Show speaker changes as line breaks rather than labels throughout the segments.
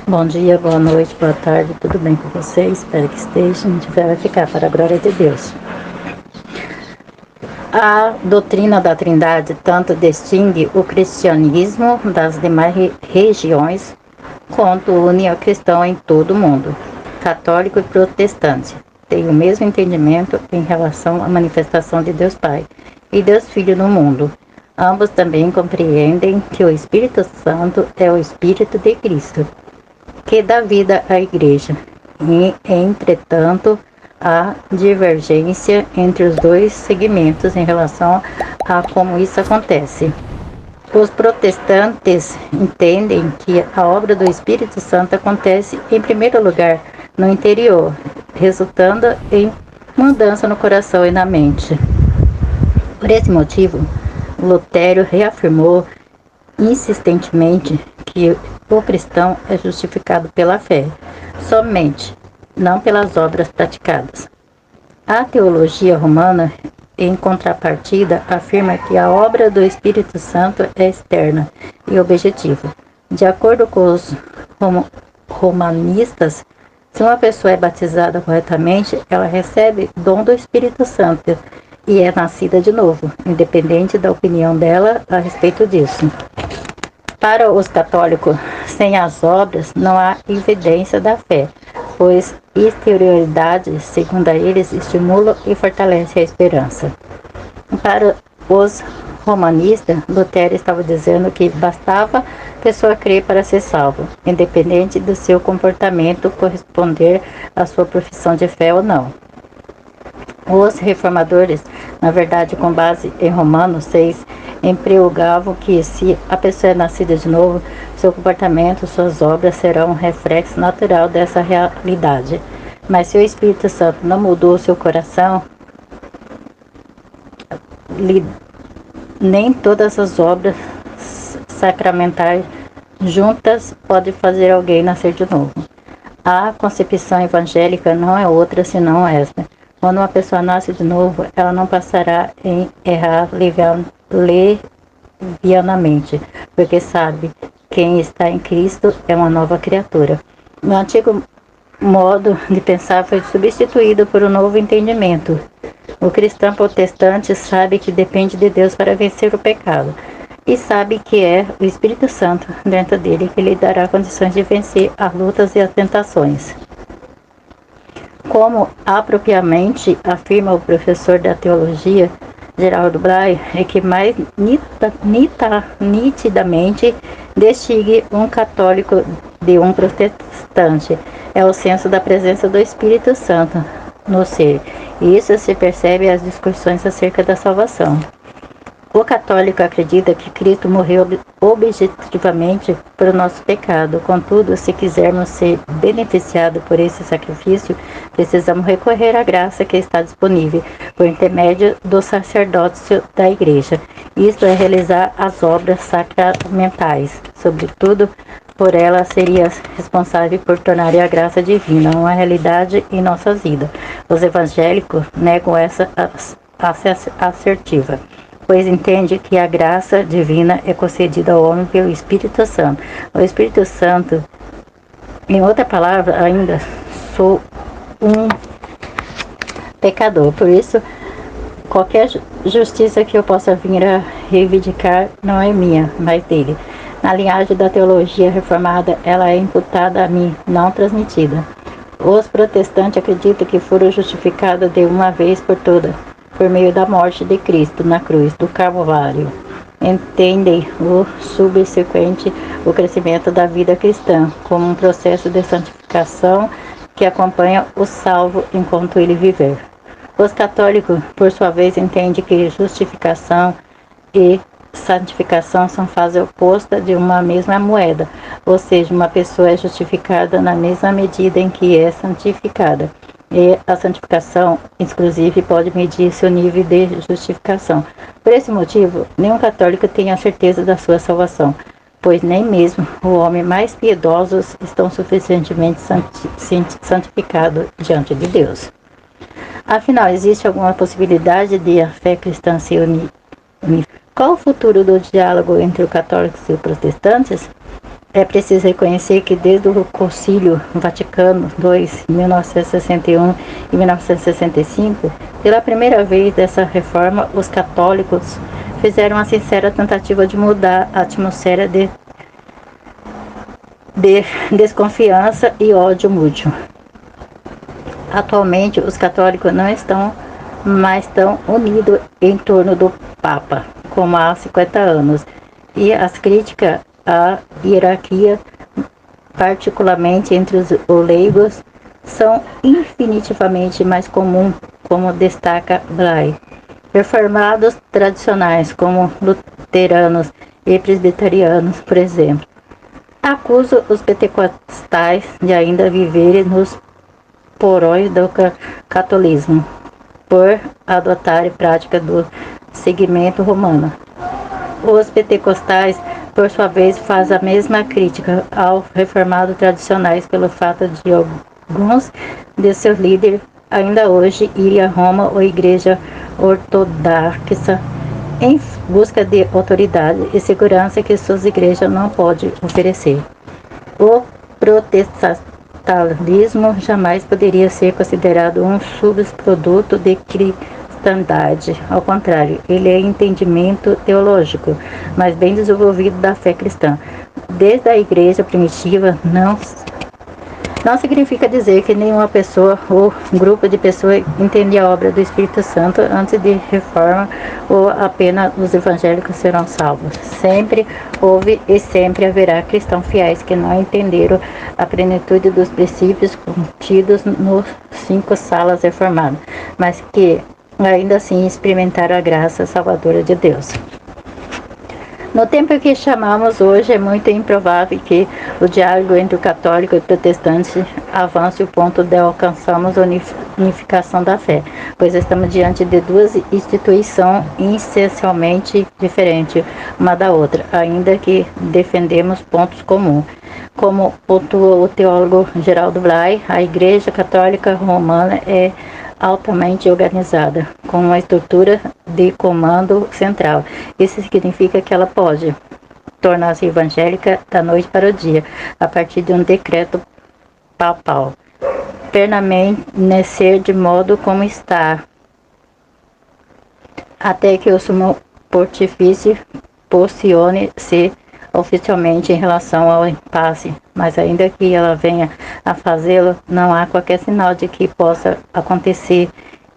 Bom dia, boa noite, boa tarde, tudo bem com vocês? Espero que estejam, tiver vai ficar para a glória de Deus. A doutrina da Trindade tanto distingue o cristianismo das demais regiões, quanto une o cristão em todo o mundo. Católico e protestante têm o mesmo entendimento em relação à manifestação de Deus Pai e Deus Filho no mundo. Ambos também compreendem que o Espírito Santo é o Espírito de Cristo, que dá vida à Igreja, e, entretanto, há divergência entre os dois segmentos em relação a como isso acontece. Os protestantes entendem que a obra do Espírito Santo acontece, em primeiro lugar, no interior, resultando em mudança no coração e na mente. Por esse motivo, Lutero reafirmou insistentemente que o cristão é justificado pela fé, somente, não pelas obras praticadas. A teologia romana, em contrapartida, afirma que a obra do Espírito Santo é externa e objetiva. De acordo com os romanistas, se uma pessoa é batizada corretamente, ela recebe dom do Espírito Santo e é nascida de novo, independente da opinião dela a respeito disso. Para os católicos, sem as obras não há evidência da fé, pois exterioridade, segundo eles, estimula e fortalece a esperança. Para os romanistas, Lutero estava dizendo que bastava a pessoa crer para ser salvo, independente do seu comportamento corresponder à sua profissão de fé ou não. Os reformadores, na verdade, com base em Romanos 6, empregavam que se a pessoa é nascida de novo, seu comportamento, suas obras serão um reflexo natural dessa realidade. Mas se o Espírito Santo não mudou seu coração, nem todas as obras sacramentais juntas podem fazer alguém nascer de novo. A concepção evangélica não é outra senão esta. Quando uma pessoa nasce de novo, ela não passará em errar levianamente, porque sabe, quem está em Cristo é uma nova criatura. O antigo modo de pensar foi substituído por um novo entendimento. O cristão protestante sabe que depende de Deus para vencer o pecado, e sabe que é o Espírito Santo dentro dele que lhe dará condições de vencer as lutas e as tentações. Como apropriadamente afirma o professor da teologia, Geraldo Bray, é que mais nitidamente distingue um católico de um protestante é o senso da presença do Espírito Santo no ser, e isso se percebe às discussões acerca da salvação. O católico acredita que Cristo morreu objetivamente por o nosso pecado. Contudo, se quisermos ser beneficiados por esse sacrifício, precisamos recorrer à graça que está disponível por intermédio do sacerdócio da Igreja. Isto é, realizar as obras sacramentais. Sobretudo, por ela seria responsável por tornar a graça divina uma realidade em nossas vidas. Os evangélicos negam essa assertiva, pois entende que a graça divina é concedida ao homem pelo Espírito Santo. O Espírito Santo, em outra palavra, ainda sou um pecador. Por isso, qualquer justiça que eu possa vir a reivindicar não é minha, mas dele. Na linhagem da teologia reformada, ela é imputada a mim, não transmitida. Os protestantes acreditam que foram justificados de uma vez por todas, por meio da morte de Cristo na cruz do Calvário. Entendem o subsequente, o crescimento da vida cristã, como um processo de santificação que acompanha o salvo enquanto ele viver. Os católicos, por sua vez, entendem que justificação e santificação são fases opostas de uma mesma moeda, ou seja, uma pessoa é justificada na mesma medida em que é santificada. E a santificação, inclusive, pode medir seu nível de justificação. Por esse motivo, nenhum católico tem a certeza da sua salvação, pois nem mesmo os homens mais piedosos estão suficientemente santificados diante de Deus. Afinal, existe alguma possibilidade de a fé cristã se unir? Qual o futuro do diálogo entre os católicos e os protestantes? É preciso reconhecer que desde o Concílio Vaticano II, em 1961 e 1965, pela primeira vez dessa reforma, os católicos fizeram uma sincera tentativa de mudar a atmosfera de desconfiança e ódio mútuo. Atualmente, os católicos não estão mais tão unidos em torno do Papa como há 50 anos, e as críticas à hierarquia, particularmente entre os leigos, são infinitivamente mais comuns, como destaca Blay. Reformados tradicionais, como luteranos e presbiterianos, por exemplo, acusam os pentecostais de ainda viverem nos porões do catolicismo, por adotarem prática do seguimento romano. Os pentecostais, por sua vez, fazem a mesma crítica aos reformados tradicionais pelo fato de alguns de seus líderes ainda hoje irem a Roma ou Igreja Ortodoxa em busca de autoridade e segurança que suas igrejas não podem oferecer. O protestantismo jamais poderia ser considerado um subproduto de cristandade. Ao contrário, ele é entendimento teológico, mas bem desenvolvido da fé cristã. Desde a igreja primitiva, não significa dizer que nenhuma pessoa ou grupo de pessoas entendia a obra do Espírito Santo antes de reforma ou apenas os evangélicos serão salvos. Sempre houve e sempre haverá cristãos fiéis que não entenderam a plenitude dos princípios contidos nos 5 salas reformadas, mas que ainda assim experimentaram a graça salvadora de Deus. No tempo que chamamos hoje, é muito improvável que o diálogo entre o católico e o protestante avance ao ponto de alcançarmos a unificação da fé, pois estamos diante de duas instituições essencialmente diferentes uma da outra, ainda que defendemos pontos comuns. Como pontuou o teólogo Geraldo Blay, a Igreja Católica Romana é altamente organizada, com uma estrutura de comando central. Isso significa que ela pode tornar-se evangélica da noite para o dia, a partir de um decreto papal. Permanecer de modo como está, até que o sumo pontifício posicione-se oficialmente em relação ao impasse, mas ainda que ela venha a fazê-lo, não há qualquer sinal de que possa acontecer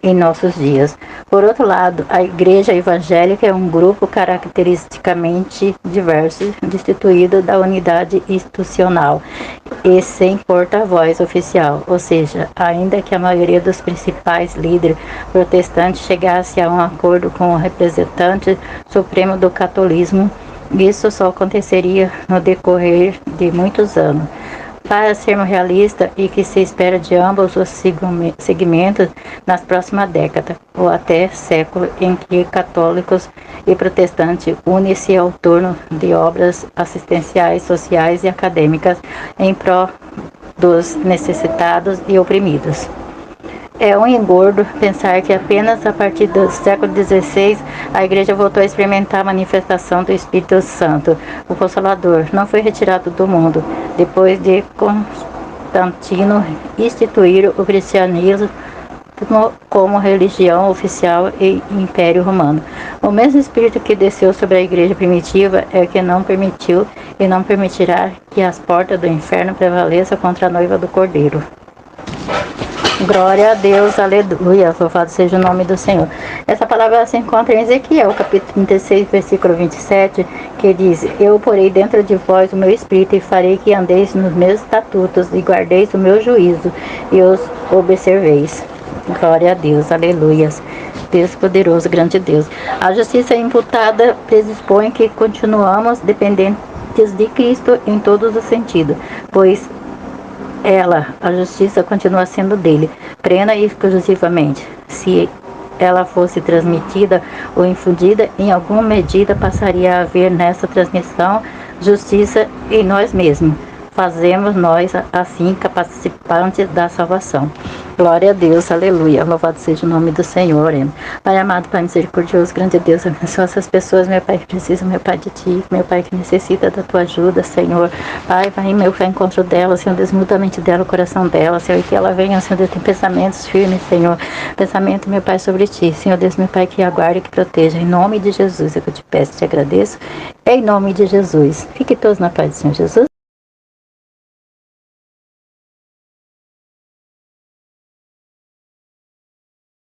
em nossos dias. Por outro lado, a Igreja Evangélica é um grupo caracteristicamente diverso, destituído da unidade institucional e sem porta-voz oficial, ou seja, ainda que a maioria dos principais líderes protestantes chegasse a um acordo com o representante supremo do catolicismo, isso só aconteceria no decorrer de muitos anos. Para sermos realistas e que se espera de ambos os segmentos nas próximas décadas, ou até século, em que católicos e protestantes unem-se ao torno de obras assistenciais, sociais e acadêmicas em prol dos necessitados e oprimidos. É um engordo pensar que apenas a partir do século XVI a Igreja voltou a experimentar a manifestação do Espírito Santo. O Consolador não foi retirado do mundo depois de Constantino instituir o cristianismo como religião oficial e Império Romano. O mesmo Espírito que desceu sobre a Igreja primitiva é que não permitiu e não permitirá que as portas do inferno prevaleçam contra a noiva do Cordeiro. Glória a Deus, aleluia, louvado seja o nome do Senhor. Essa palavra se encontra em Ezequiel, capítulo 36, versículo 27, que diz: Eu porei dentro de vós o meu espírito e farei que andeis nos meus estatutos e guardeis o meu juízo e os observeis. Glória a Deus, aleluia. Deus poderoso, grande Deus. A justiça imputada predispõe que continuamos dependentes de Cristo em todos os sentidos, pois a justiça continua sendo dele, plena e exclusivamente. Se ela fosse transmitida ou infundida, em alguma medida passaria a haver nessa transmissão justiça em nós mesmos. fazemos nós, assim, participantes da salvação. Glória a Deus, aleluia. Louvado seja o nome do Senhor. Pai amado, Pai misericordioso, grande Deus, abençoa essas pessoas, meu Pai, que precisam, meu Pai, de Ti, meu Pai, que necessita da Tua ajuda, Senhor. Pai, vai, meu Pai, encontro dela, Senhor, desmuda a mente dela, o coração dela, Senhor, e que ela venha, Senhor Deus, tem pensamentos firmes, Senhor, pensamento, meu Pai, sobre Ti, Senhor Deus, meu Pai, que aguarde e que proteja, em nome de Jesus, é que eu te peço, te agradeço, em nome de Jesus. Fique todos na paz do Senhor Jesus.